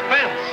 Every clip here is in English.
Suspense.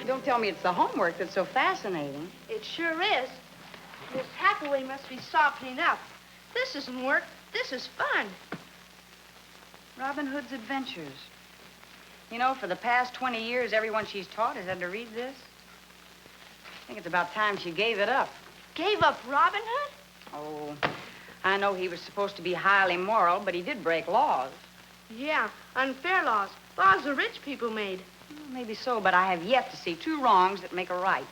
Don't tell me it's the homework that's so fascinating. It sure is. Miss Hathaway must be softening up. This isn't work. This is fun. Robin Hood's Adventures. You know, for the past 20 years, everyone she's taught has had to read this. I think it's about time she gave it up. Gave up Robin Hood? Oh, I know he was supposed to be highly moral, but he did break laws. Yeah, unfair laws. Laws the rich people made. Well, maybe so, but I have yet to see two wrongs that make a right.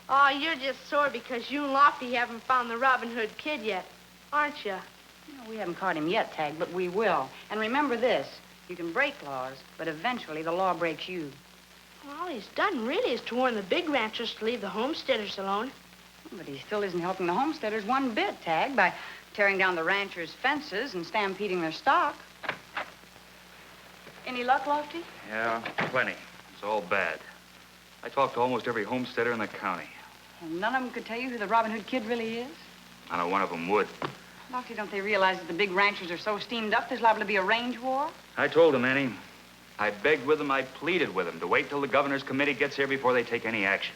Oh, you're just sore because you and Lofty haven't found the Robin Hood kid yet, aren't you? No, we haven't caught him yet, Tagg, but we will. And remember this, you can break laws, but eventually the law breaks you. All he's done really is to warn the big ranchers to leave the homesteaders alone. But he still isn't helping the homesteaders one bit, Tagg, by tearing down the ranchers' fences and stampeding their stock. Any luck, Lofty? Yeah, plenty. It's all bad. I talked to almost every homesteader in the county. And none of them could tell you who the Robin Hood kid really is? I know one of them would. Lofty, don't they realize that the big ranchers are so steamed up there's liable to be a range war? I told him, Annie. I begged with him, I pleaded with him to wait till the governor's committee gets here before they take any action.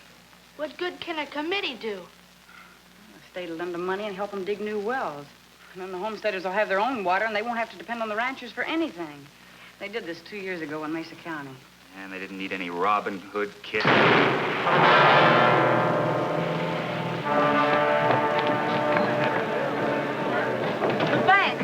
What good can a committee do? The state will lend them money and help them dig new wells. And then the homesteaders will have their own water and they won't have to depend on the ranchers for anything. They did this 2 years ago in Mesa County. And they didn't need any Robin Hood kid. The bank.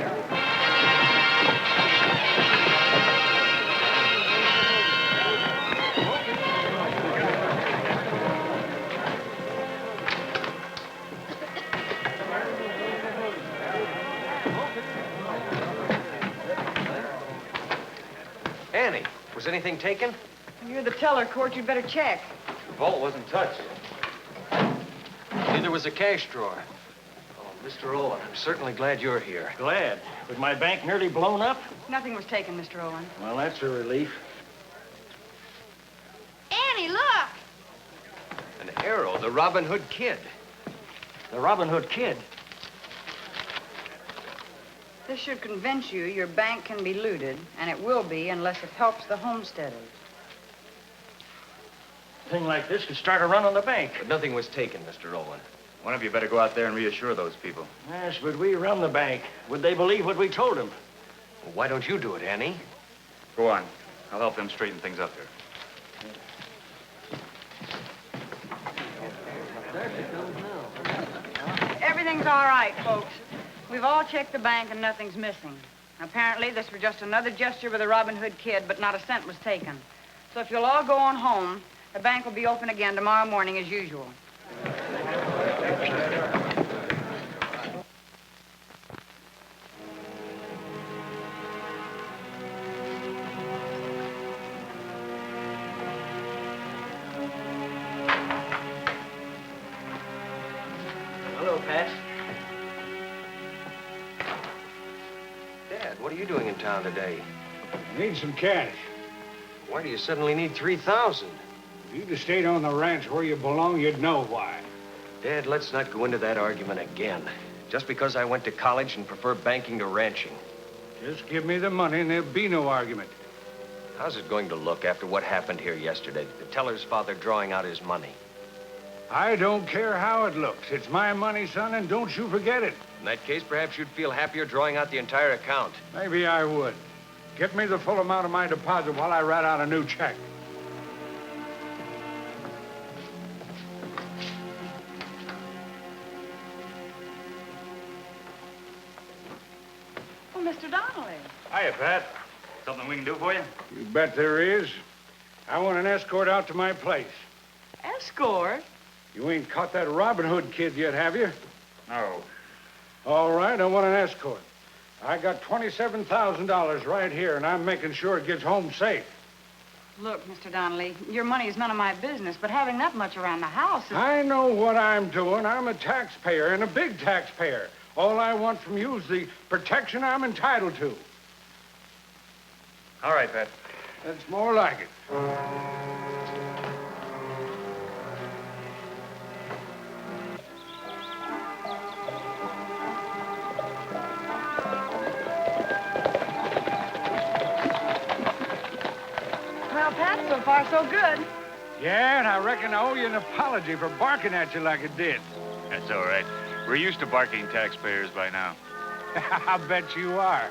Was anything taken? You're the teller, Court. You'd better check. The vault wasn't touched. Neither was a cash drawer. Oh, Mr. Owen, I'm certainly glad you're here. Glad. Was my bank nearly blown up? Nothing was taken, Mr. Owen. Well, that's a relief. Annie, look! An arrow, the Robin Hood Kid. The Robin Hood Kid. This should convince you your bank can be looted, and it will be unless it helps the homesteaders. A thing like this could start a run on the bank. But nothing was taken, Mr. Owen. One of you better go out there and reassure those people. Yes, but we run the bank. Would they believe what we told them? Well, why don't you do it, Annie? Go on. I'll help them straighten things up here. Everything's all right, folks. We've all checked the bank and nothing's missing. Apparently, this was just another gesture with the Robin Hood Kid, but not a cent was taken. So if you'll all go on home, the bank will be open again tomorrow morning as usual. Hello, Pat. Dad, what are you doing in town today? Need some cash. Why do you suddenly need 3,000? If you'd have stayed on the ranch where you belong, you'd know why. Dad, let's not go into that argument again. Just because I went to college and prefer banking to ranching. Just give me the money and there'll be no argument. How's it going to look after what happened here yesterday? The teller's father drawing out his money. I don't care how it looks. It's my money, son, and don't you forget it. In that case, perhaps you'd feel happier drawing out the entire account. Maybe I would. Get me the full amount of my deposit while I write out a new check. Oh, Mr. Donnelly. Hiya, Pat. Something we can do for you? You bet there is. I want an escort out to my place. Escort? You ain't caught that Robin Hood kid yet, have you? No. All right, I want an escort. I got $27,000 right here, and I'm making sure it gets home safe. Look, Mr. Donnelly, your money is none of my business, but having that much around the house is... I know what I'm doing. I'm a taxpayer, and a big taxpayer. All I want from you is the protection I'm entitled to. All right, Pat. That's more like it. Well, Pat, so far so good. Yeah, and I reckon I owe you an apology for barking at you like it did. That's all right. We're used to barking taxpayers by now. I bet you are.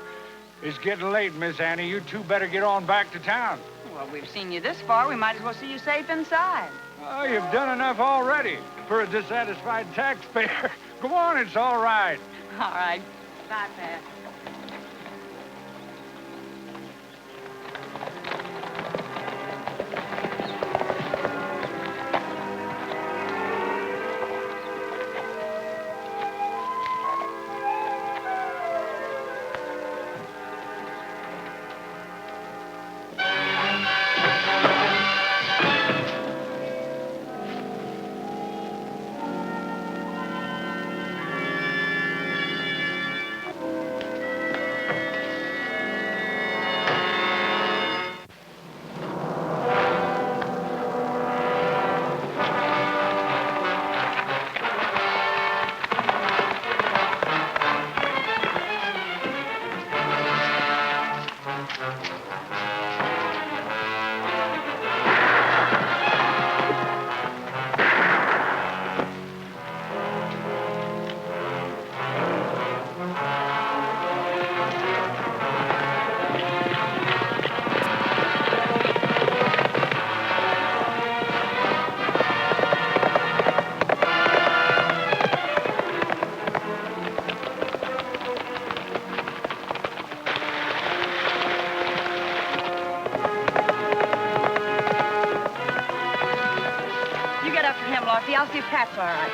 It's getting late, Miss Annie. You two better get on back to town. Well, we've seen you this far. We might as well see you safe inside. Oh, you've done enough already for a dissatisfied taxpayer. Go on, it's all right. All right. Bye, Pat. I'll see if Pat's all right.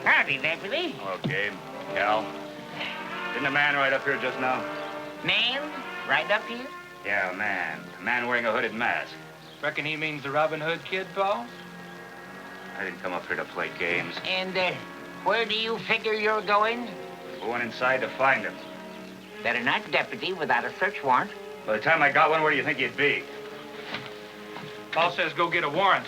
Howdy, deputy. Hello, Gabe. Gal. Didn't a man ride up here just now? Man, right up here? Yeah, a man. A man wearing a hooded mask. Reckon he means the Robin Hood kid, Paul? I didn't come up here to play games. And, where do you figure you're going? Going inside to find him. Better not, deputy, without a search warrant. By the time I got one, where do you think you'd be? Paul says go get a warrant.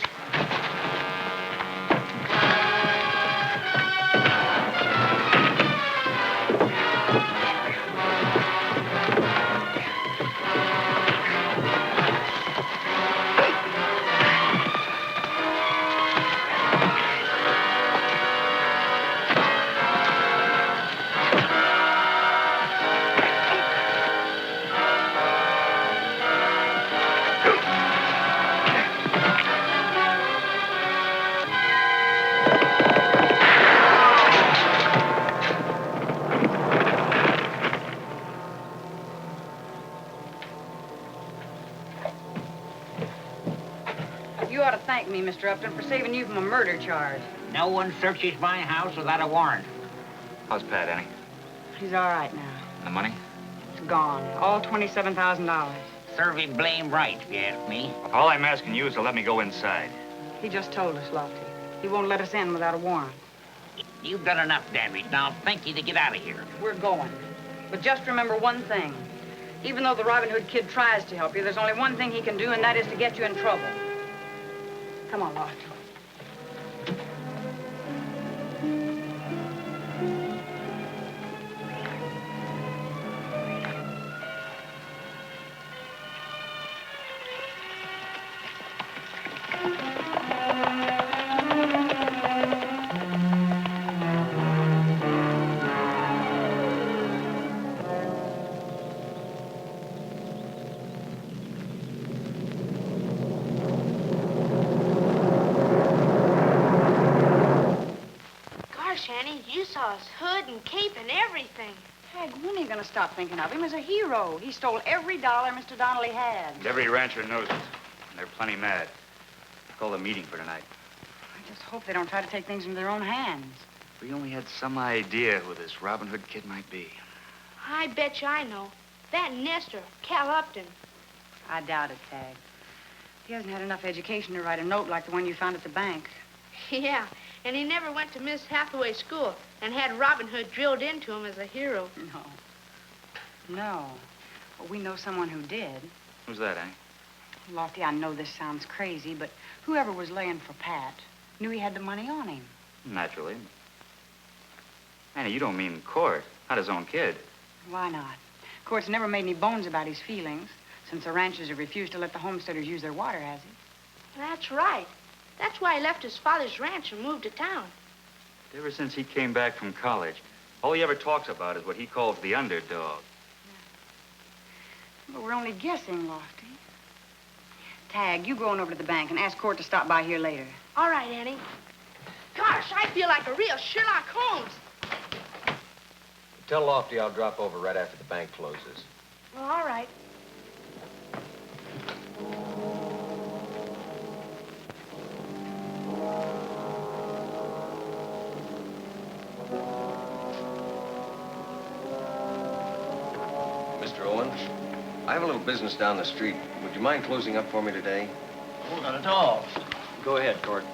You ought to thank me, Mr. Upton, for saving you from a murder charge. No one searches my house without a warrant. How's Pat, Annie? He's all right now. The money? It's gone. All $27,000. Serve him blame right, if you ask me. All I'm asking you is to let me go inside. He just told us, Lofty. He won't let us in without a warrant. You've done enough damage. Now, thank you to get out of here. We're going. But just remember one thing. Even though the Robin Hood kid tries to help you, there's only one thing he can do, and that is to get you in trouble. Come on, Lofty. Annie, you saw his hood and cape and everything. Tagg, when are you going to stop thinking of him as a hero? He stole every dollar Mr. Donnelly had. And every rancher knows it. And they're plenty mad. Call a meeting for tonight. I just hope they don't try to take things into their own hands. We only had some idea who this Robin Hood kid might be. I bet you I know. That nester, Cal Upton. I doubt it, Tagg. He hasn't had enough education to write a note like the one you found at the bank. Yeah, and he never went to Miss Hathaway's school and had Robin Hood drilled into him as a hero. No. Well, we know someone who did. Who's that, Annie? Lofty, I know this sounds crazy, but whoever was laying for Pat knew he had the money on him. Naturally. Annie, you don't mean Court, not his own kid. Why not? Court's never made any bones about his feelings, since the ranchers have refused to let the homesteaders use their water, has he? That's right. That's why he left his father's ranch and moved to town. Ever since he came back from college, all he ever talks about is what he calls the underdog. But we're only guessing, Lofty. Tagg, you go on over to the bank and ask Court to stop by here later. All right, Annie. Gosh, I feel like a real Sherlock Holmes. Tell Lofty I'll drop over right after the bank closes. Well, all right. Mr. Owen, I have a little business down the street. Would you mind closing up for me today? Oh, not at all. Go ahead, Court.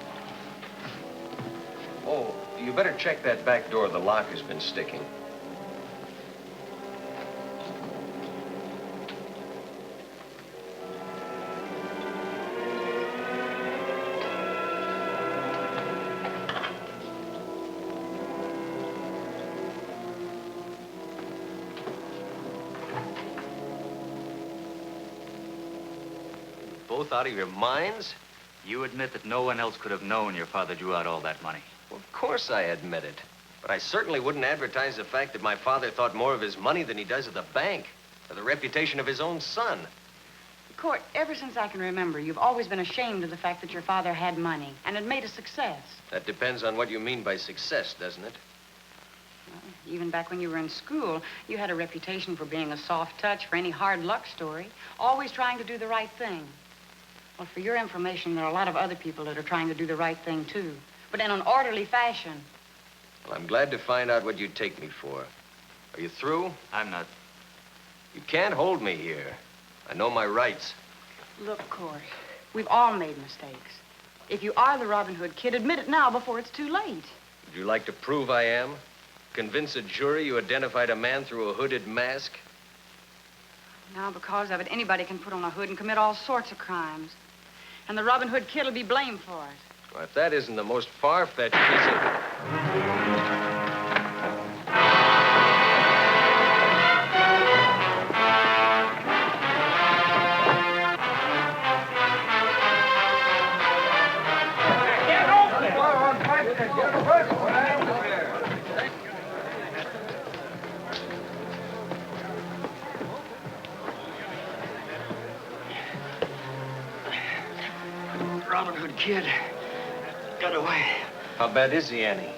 Oh, you better check that back door. The lock has been sticking. Both out of your minds? You admit that no one else could have known your father drew out all that money. Well, of course I admit it. But I certainly wouldn't advertise the fact that my father thought more of his money than he does of the bank, or the reputation of his own son. Court, ever since I can remember, you've always been ashamed of the fact that your father had money and had made a success. That depends on what you mean by success, doesn't it? Well, even back when you were in school, you had a reputation for being a soft touch for any hard luck story, always trying to do the right thing. Well, for your information, there are a lot of other people that are trying to do the right thing, too, but in an orderly fashion. Well, I'm glad to find out what you take me for. Are you through? I'm not. You can't hold me here. I know my rights. Look, Court, we've all made mistakes. If you are the Robin Hood kid, admit it now before it's too late. Would you like to prove I am? Convince a jury you identified a man through a hooded mask? Now, because of it, anybody can put on a hood and commit all sorts of crimes. And the Robin Hood kid will be blamed for it. Well, if that isn't the most far-fetched piece of... Robin Hood kid got away. How bad is he, Annie?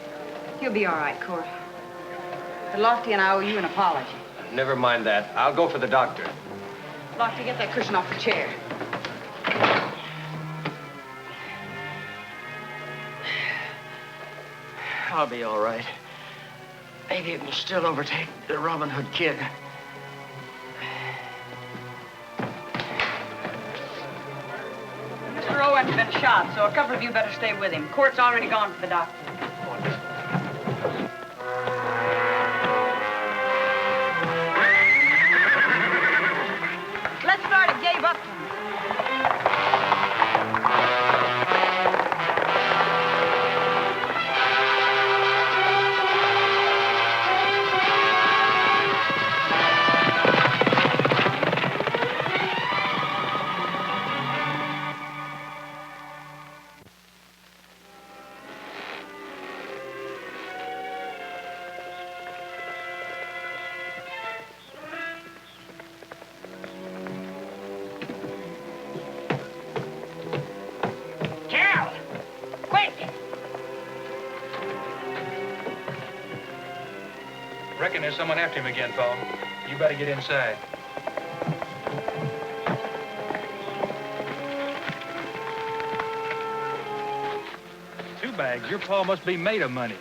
He'll be all right, Court. But Lofty and I owe you an apology. Never mind that. I'll go for the doctor. Lofty, get that cushion off the chair. I'll be all right. Maybe it will still overtake the Robin Hood kid. Mr. Owen's been shot, so a couple of you better stay with him. Court's already gone for the doctor. Let's start at Gabe Upton. Cal! Quick! Reckon there's someone after him again, Paul. You better get inside. Two bags. Your paw must be made of money.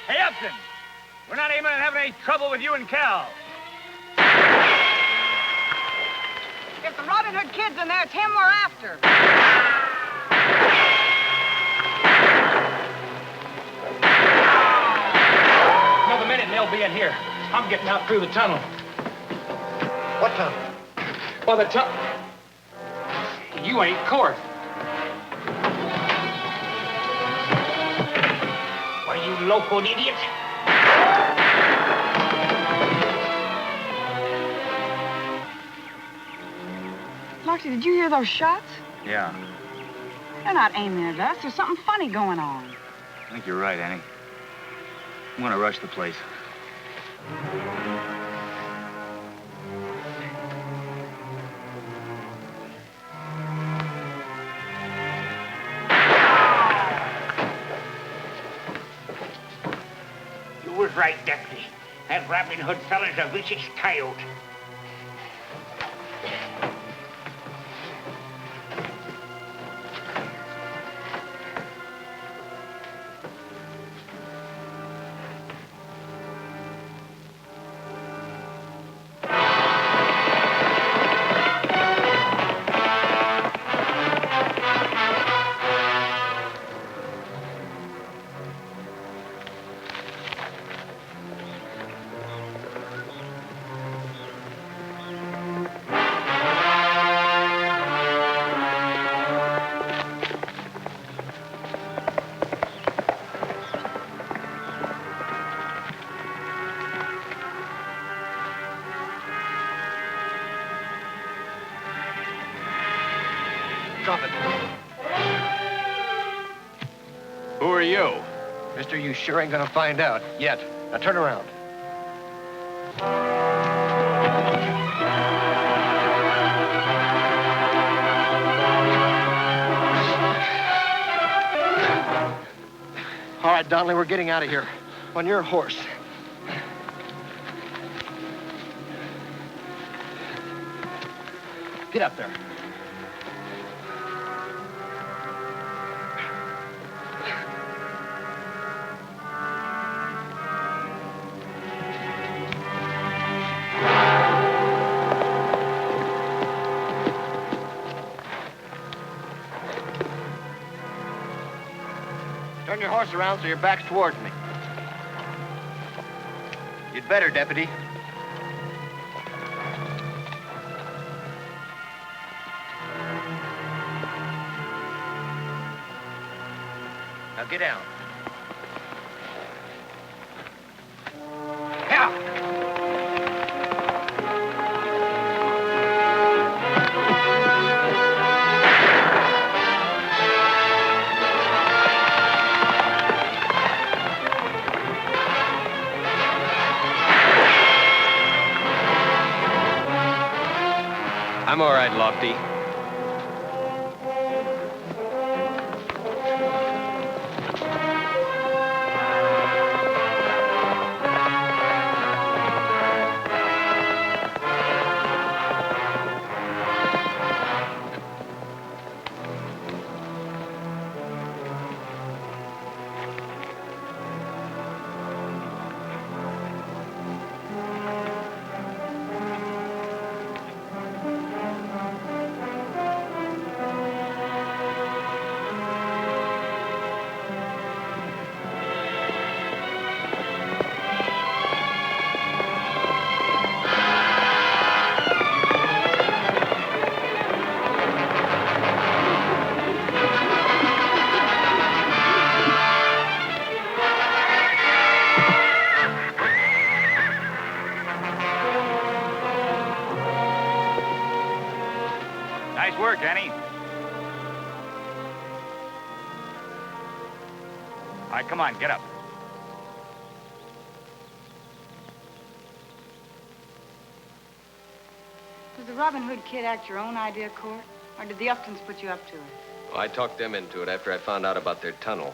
Hey, Upton! We're not aiming at having any trouble with you and Cal. If the Robin Hood kid's in there, it's him we're after. Another minute and they'll be in here. I'm getting out through the tunnel. What tunnel? Well, the tunnel... You ain't Court. What are you, locoed idiot? Lofty, did you hear those shots? Yeah, They're not aiming at us. There's something funny going on. I think you're right, Annie. I'm gonna rush the place. You was right, Deputy. That Robin Hood fella's a vicious coyote. stop it. Who are you? Mister, you sure ain't gonna find out yet. Now turn around. All right, Donnelly, we're getting out of here. On your horse. Get up there. Turn your horse around so your back's towards me. You'd better, Deputy. Now get down. I'm all right, Lofty. Nice work, Annie. All right, come on, get up. Was the Robin Hood kid act your own idea, Court? Or did the Uftons put you up to it? Well, I talked them into it after I found out about their tunnel.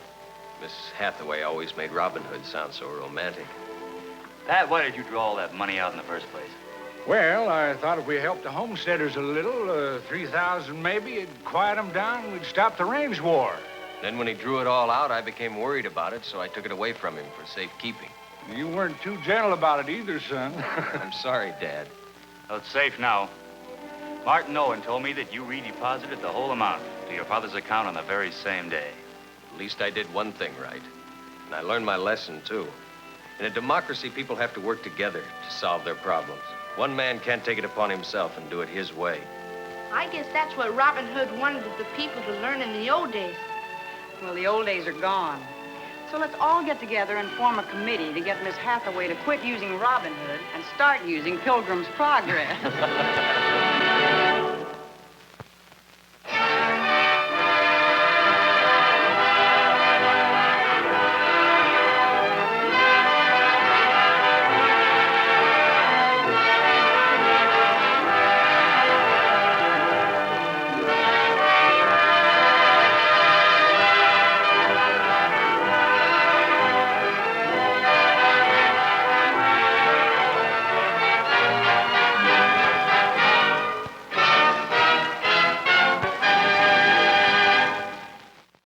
Miss Hathaway always made Robin Hood sound so romantic. Pat, why did you draw all that money out in the first place? Well, I thought if we helped the homesteaders a little, 3,000 maybe, it'd quiet them down and we'd stop the range war. Then when he drew it all out, I became worried about it, so I took it away from him for safekeeping. You weren't too gentle about it either, son. I'm sorry, Dad. Well, it's safe now. Martin Owen told me that you redeposited the whole amount to your father's account on the very same day. At least I did one thing right. And I learned my lesson, too. In a democracy, people have to work together to solve their problems. One man can't take it upon himself and do it his way. I guess that's what Robin Hood wanted the people to learn in the old days. Well, the old days are gone. So let's all get together and form a committee to get Miss Hathaway to quit using Robin Hood and start using Pilgrim's Progress.